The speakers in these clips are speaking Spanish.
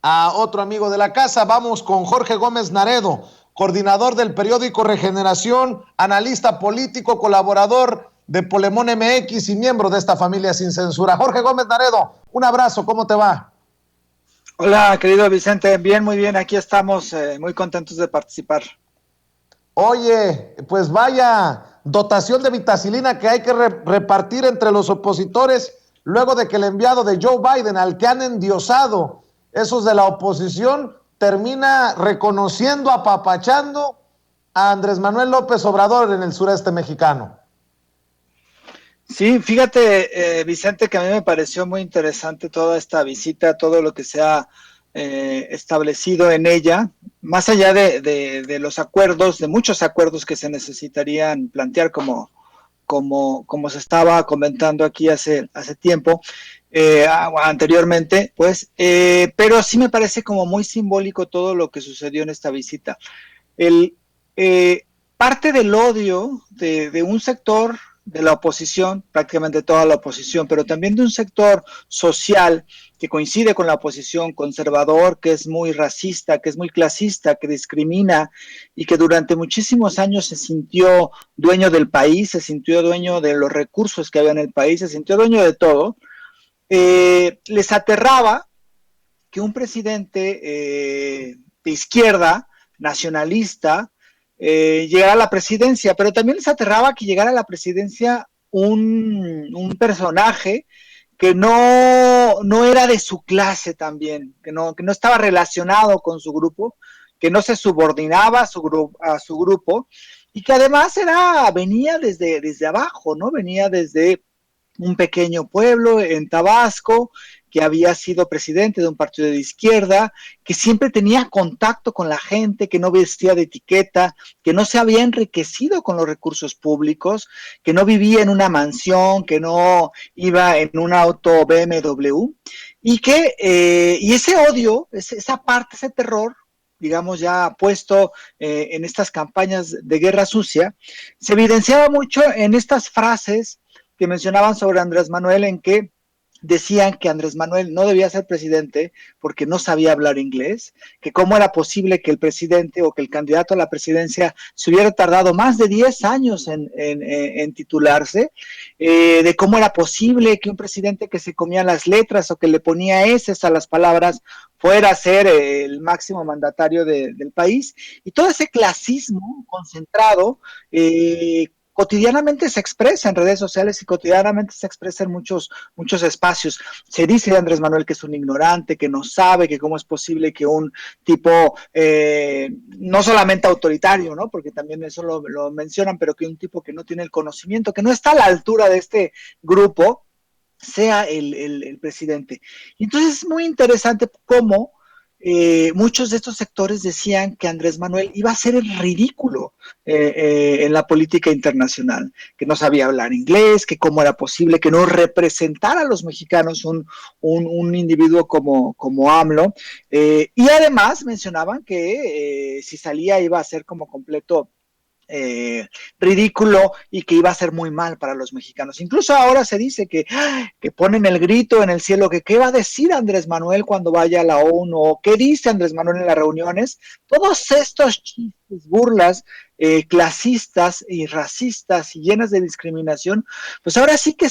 a otro amigo de la casa. Vamos con Jorge Gómez Naredo, coordinador del periódico Regeneración, analista político, colaborador de Polemón MX y miembro de esta familia sin censura. Jorge Gómez Naredo, un abrazo, ¿cómo te va? Hola, querido Vicente, bien, muy bien, aquí estamos muy contentos de participar. Oye, pues vaya dotación de vitacilina que hay que repartir entre los opositores luego de que el enviado de Joe Biden, al que han endiosado esos de la oposición, termina reconociendo, apapachando a Andrés Manuel López Obrador en el sureste mexicano. Sí, fíjate, Vicente, que a mí me pareció muy interesante toda esta visita, todo lo que se ha establecido en ella, más allá de los acuerdos, de muchos acuerdos que se necesitarían plantear como se estaba comentando aquí hace tiempo, anteriormente, pues, pero sí me parece como muy simbólico todo lo que sucedió en esta visita. El, eh, Parte del odio de un sector de la oposición, prácticamente toda la oposición, pero también de un sector social que coincide con la oposición, conservador, que es muy racista, que es muy clasista, que discrimina y que durante muchísimos años se sintió dueño del país, se sintió dueño de los recursos que había en el país, se sintió dueño de todo, les aterraba que un presidente de izquierda, nacionalista, llegara a la presidencia, pero también les aterraba que llegara a la presidencia un personaje que no era de su clase también, que no estaba relacionado con su grupo, que no se subordinaba a su grupo y que además venía desde abajo, ¿no? Venía desde un pequeño pueblo en Tabasco, que había sido presidente de un partido de izquierda, que siempre tenía contacto con la gente, que no vestía de etiqueta, que no se había enriquecido con los recursos públicos, que no vivía en una mansión, que no iba en un auto BMW, y ese odio, esa parte, ese terror, digamos ya puesto en estas campañas de guerra sucia, se evidenciaba mucho en estas frases que mencionaban sobre Andrés Manuel, en que decían que Andrés Manuel no debía ser presidente porque no sabía hablar inglés, que cómo era posible que el presidente o que el candidato a la presidencia se hubiera tardado más de 10 años en titularse, de cómo era posible que un presidente que se comía las letras o que le ponía eses a las palabras fuera a ser el máximo mandatario del país, y todo ese clasismo concentrado cotidianamente se expresa en redes sociales y cotidianamente se expresa en muchos espacios. Se dice de Andrés Manuel que es un ignorante, que no sabe, que cómo es posible que un tipo, no solamente autoritario, ¿no? Porque también eso lo mencionan, pero que un tipo que no tiene el conocimiento, que no está a la altura de este grupo, sea el presidente. Y entonces es muy interesante cómo muchos de estos sectores decían que Andrés Manuel iba a ser el ridículo en la política internacional, que no sabía hablar inglés, que cómo era posible que no representara a los mexicanos un individuo como AMLO, y además mencionaban que si salía iba a ser como completo ridículo y que iba a ser muy mal para los mexicanos. Incluso ahora se dice que ponen el grito en el cielo, que qué va a decir Andrés Manuel cuando vaya a la ONU, o qué dice Andrés Manuel en las reuniones. Todos estos chistes, burlas clasistas y racistas y llenas de discriminación, pues ahora sí que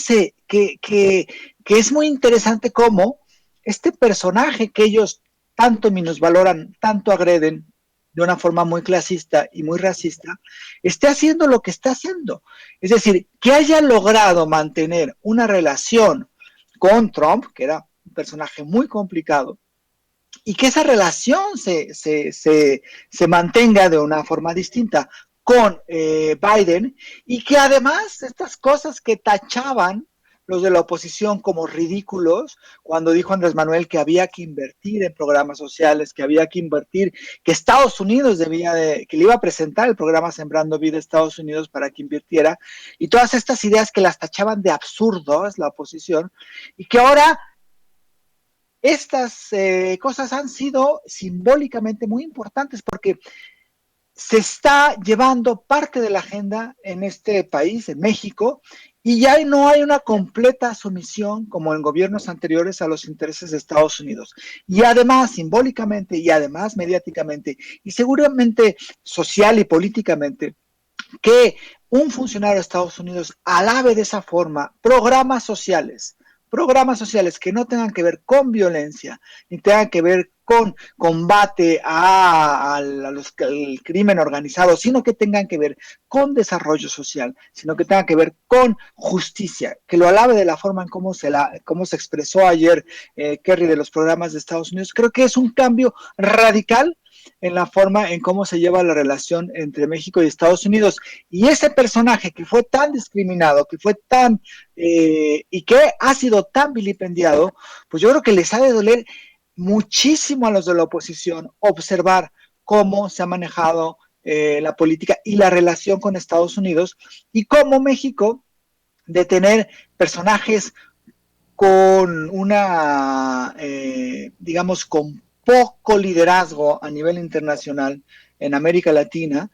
es muy interesante cómo este personaje que ellos tanto minusvaloran, tanto agreden, de una forma muy clasista y muy racista, esté haciendo lo que está haciendo. Es decir, que haya logrado mantener una relación con Trump, que era un personaje muy complicado, y que esa relación se mantenga de una forma distinta con Biden, y que además estas cosas que tachaban los de la oposición como ridículos, cuando dijo Andrés Manuel que había que invertir en programas sociales, que había que invertir, que Estados Unidos que le iba a presentar el programa Sembrando Vida a Estados Unidos para que invirtiera, y todas estas ideas que las tachaban de absurdos la oposición, y que ahora estas cosas han sido simbólicamente muy importantes porque se está llevando parte de la agenda en este país, en México, y ya no hay una completa sumisión, como en gobiernos anteriores, a los intereses de Estados Unidos. Y además, simbólicamente, y además mediáticamente, y seguramente social y políticamente, que un funcionario de Estados Unidos alabe de esa forma programas sociales que no tengan que ver con violencia, ni tengan que ver con combate al crimen organizado, sino que tengan que ver con desarrollo social, sino que tengan que ver con justicia, que lo alabe de la forma en cómo se expresó ayer Kerry de los programas de Estados Unidos. Creo que es un cambio radical en la forma en cómo se lleva la relación entre México y Estados Unidos. Y ese personaje que fue tan discriminado, que fue tan, y que ha sido tan vilipendiado, pues yo creo que les ha de doler muchísimo a los de la oposición observar cómo se ha manejado la política y la relación con Estados Unidos y cómo México, de tener personajes con una, digamos, con poco liderazgo a nivel internacional en América Latina,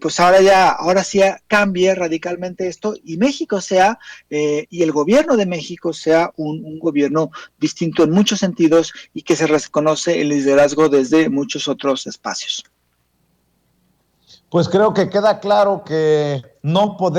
pues ahora sí cambie radicalmente esto y México sea, y el gobierno de México sea un gobierno distinto en muchos sentidos y que se reconoce el liderazgo desde muchos otros espacios. Pues creo que queda claro que no podemos